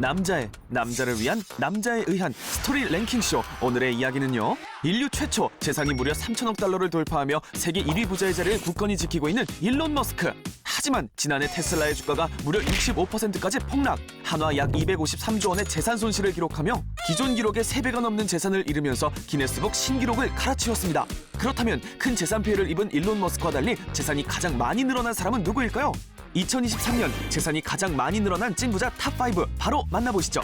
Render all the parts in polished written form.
남자를 위한 남자에 의한 스토리 랭킹쇼. 오늘의 이야기는요, 인류 최초 재산이 무려 3천억 달러를 돌파하며 세계 1위 부자의 자리를 굳건히 지키고 있는 일론 머스크. 하지만 지난해 테슬라의 주가가 무려 65%까지 폭락, 한화 약 253조 원의 재산 손실을 기록하며 기존 기록의 3배가 넘는 재산을 잃으면서 기네스북 신기록을 갈아치웠습니다. 그렇다면 큰 재산 피해를 입은 일론 머스크와 달리 재산이 가장 많이 늘어난 사람은 누구일까요? 2023년 재산이 가장 많이 늘어난 찐부자 탑5 바로 만나보시죠.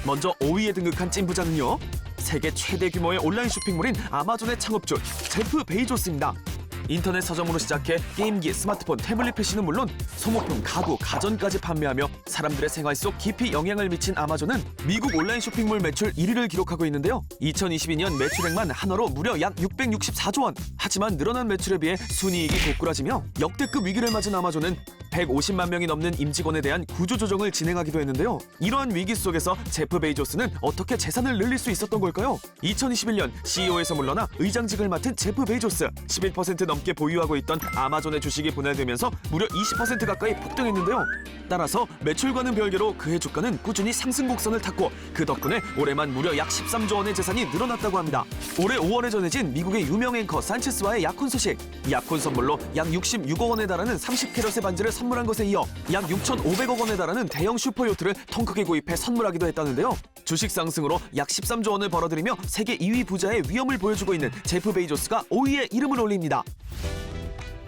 먼저 5위에 등극한 찐부자는요, 세계 최대 규모의 온라인 쇼핑몰인 아마존의 창업주 제프 베이조스입니다. 인터넷 서점으로 시작해 게임기, 스마트폰, 태블릿 PC는 물론 소모품, 가구, 가전까지 판매하며 사람들의 생활 속 깊이 영향을 미친 아마존은 미국 온라인 쇼핑몰 매출 1위를 기록하고 있는데요. 2022년 매출액만 한화로 무려 약 664조 원. 하지만 늘어난 매출에 비해 순이익이 고꾸라지며 역대급 위기를 맞은 아마존은 150만 명이 넘는 임직원에 대한 구조조정을 진행하기도 했는데요. 이러한 위기 속에서 제프 베이조스는 어떻게 재산을 늘릴 수 있었던 걸까요? 2021년 CEO에서 물러나 의장직을 맡은 제프 베이조스, 11% 넘게 보유하고 있던 아마존의 주식이 분할되면서 무려 20% 가까이 폭등했는데요. 따라서 매출과는 별개로 그의 주가는 꾸준히 상승 곡선을 탔고, 그 덕분에 올해만 무려 약 13조 원의 재산이 늘어났다고 합니다. 올해 5월에 전해진 미국의 유명 앵커 산체스와의 약혼 소식. 약혼 선물로 약 66억 원에 달하는 30캐럿의 반지를 선물한 것에 이어 약 6,500억 원에 달하는 대형 슈퍼요트를 통 크게 구입해 선물하기도 했다는데요. 주식 상승으로 약 13조 원을 벌어들이며 세계 2위 부자의 위엄을 보여주고 있는 제프 베이조스가 5위에 이름을 올립니다.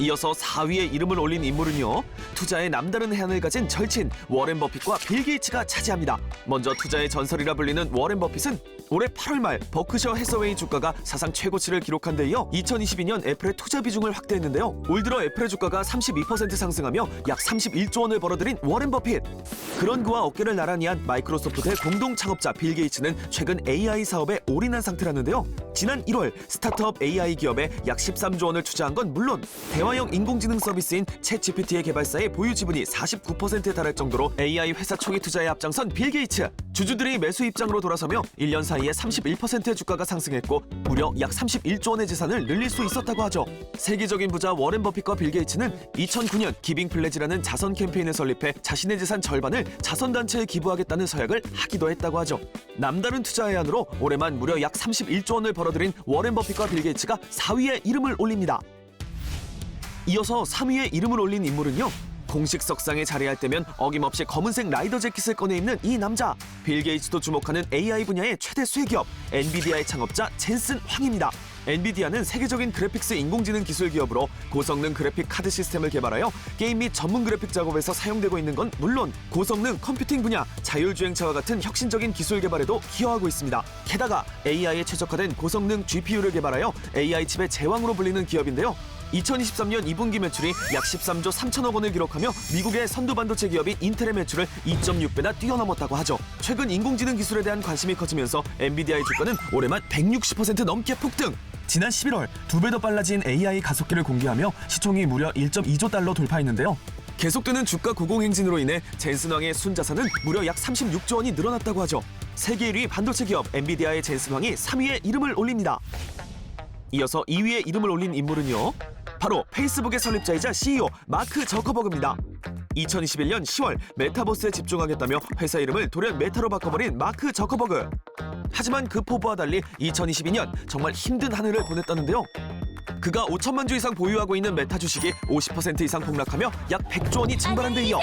이어서 4위에 이름을 올린 인물은요, 투자의 남다른 해안을 가진 절친 워렌 버핏과 빌 게이츠가 차지합니다. 먼저 투자의 전설이라 불리는 워렌 버핏은 올해 8월 말 버크셔 해서웨이 주가가 사상 최고치를 기록한 데 이어 2022년 애플의 투자 비중을 확대했는데요. 올 들어 애플의 주가가 32% 상승하며 약 31조 원을 벌어들인 워렌 버핏. 그런 그와 어깨를 나란히 한 마이크로소프트의 공동 창업자 빌 게이츠는 최근 AI 사업에 올인한 상태라는데요. 지난 1월 스타트업 AI 기업에 약 13조 원을 투자한 건 물론 대화형 인공지능 서비스인 챗GPT의 개발사의 보유 지분이 49%에 달할 정도로 AI 회사 초기 투자에 앞장선 빌 게이츠. 주주들이 매수 입장으로 돌아서며 1년 사이에 31%의 주가가 상승했고 무려 약 31조 원의 재산을 늘릴 수 있었다고 하죠. 세계적인 부자 워렌 버핏과 빌 게이츠는 2009년 기빙 플레지라는 자선 캠페인을 설립해 자신의 재산 절반을 자선단체에 기부하겠다는 서약을 하기도 했다고 하죠. 남다른 투자의 안으로 올해만 무려 약 31조 원을 벌어들인 워렌 버핏과 빌 게이츠가 4위에 이름을 올립니다. 이어서 3위에 이름을 올린 인물은요, 공식 석상에 자리할 때면 어김없이 검은색 라이더 재킷을 꺼내 입는 이 남자. 빌 게이츠도 주목하는 AI 분야의 최대 수혜기업 엔비디아의 창업자 젠슨 황입니다. 엔비디아는 세계적인 그래픽스 인공지능 기술 기업으로 고성능 그래픽 카드 시스템을 개발하여 게임 및 전문 그래픽 작업에서 사용되고 있는 건 물론 고성능 컴퓨팅 분야, 자율주행차와 같은 혁신적인 기술 개발에도 기여하고 있습니다. 게다가 AI에 최적화된 고성능 GPU를 개발하여 AI 칩의 제왕으로 불리는 기업인데요. 2023년 2분기 매출이 약 13조 3천억 원을 기록하며 미국의 선두 반도체 기업인 인텔의 매출을 2.6배나 뛰어넘었다고 하죠. 최근 인공지능 기술에 대한 관심이 커지면서 엔비디아의 주가는 올해만 160% 넘게 폭등! 지난 11월 2배 더 빨라진 AI 가속기를 공개하며 시총이 무려 1.2조 달러 돌파했는데요. 계속되는 주가 고공행진으로 인해 젠슨 황의 순자산은 무려 약 36조 원이 늘어났다고 하죠. 세계 1위 반도체 기업 엔비디아의 젠슨 황이 3위에 이름을 올립니다. 이어서 2위에 이름을 올린 인물은요, 바로 페이스북의 설립자이자 CEO 마크 저커버그입니다. 2021년 10월 메타버스에 집중하겠다며 회사 이름을 돌연 메타로 바꿔버린 마크 저커버그. 하지만 그 포부와 달리 2022년 정말 힘든 한 해를 보냈다는데요. 그가 5천만 주 이상 보유하고 있는 메타 주식이 50% 이상 폭락하며 약 100조 원이 증발한 데 이어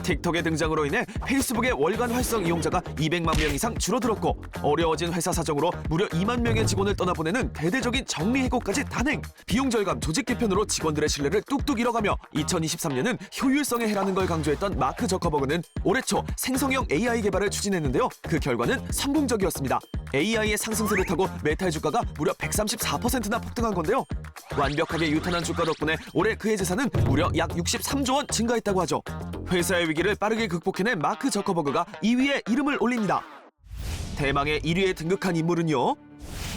틱톡의 등장으로 인해 페이스북의 월간 활성 이용자가 200만 명 이상 줄어들었고, 어려워진 회사 사정으로 무려 2만 명의 직원을 떠나보내는 대대적인 정리해고까지 단행. 비용 절감, 조직 개편으로 직원들의 신뢰를 뚝뚝 잃어가며 2023년은 효율성의 해라는 걸 강조했던 마크 저커버그는 올해 초 생성형 AI 개발을 추진했는데요. 그 결과는 성공적이었습니다. AI의 상승세를 타고 메타의 주가가 무려 134%나 폭등한 건데요. 완벽하게 유탄한 주가 덕분에 올해 그의 재산은 무려 약 63조 원 증가했다고 하죠. 회사의 위기를 빠르게 극복해낸 마크 저커버그가 2위에 이름을 올립니다. 대망의 1위에 등극한 인물은요,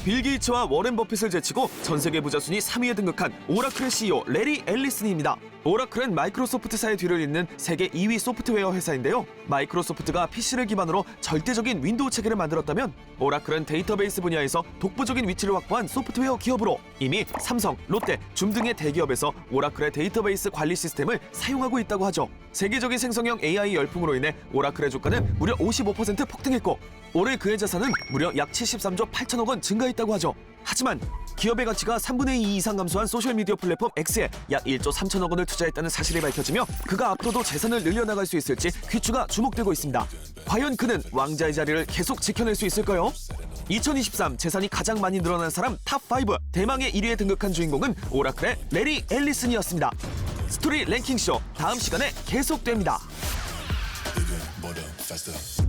빌 게이츠와 워렌 버핏을 제치고 전 세계 부자 순위 3위에 등극한 오라클의 CEO 레리 앨리슨입니다. 오라클은 마이크로소프트사의 뒤를 잇는 세계 2위 소프트웨어 회사인데요. 마이크로소프트가 PC를 기반으로 절대적인 윈도우 체계를 만들었다면 오라클은 데이터베이스 분야에서 독보적인 위치를 확보한 소프트웨어 기업으로 이미 삼성, 롯데, 줌 등의 대기업에서 오라클의 데이터베이스 관리 시스템을 사용하고 있다고 하죠. 세계적인 생성형 AI 열풍으로 인해 오라클의 주가는 무려 55% 폭등했고 올해 그의 자산은 무려 약 73조 8천억 원 증가했다고 하죠. 하지만 기업의 가치가 3분의 2 이상 감소한 소셜미디어 플랫폼 X에 약 1조 3천억 원을 투자했다는 사실이 밝혀지며 그가 앞으로도 재산을 늘려나갈 수 있을지 귀추가 주목되고 있습니다. 과연 그는 왕자의 자리를 계속 지켜낼 수 있을까요? 2023 재산이 가장 많이 늘어난 사람 탑5 대망의 1위에 등극한 주인공은 오라클의 레리 앨리슨이었습니다. 스토리 랭킹쇼 다음 시간에 계속됩니다. bigger, bolder, faster.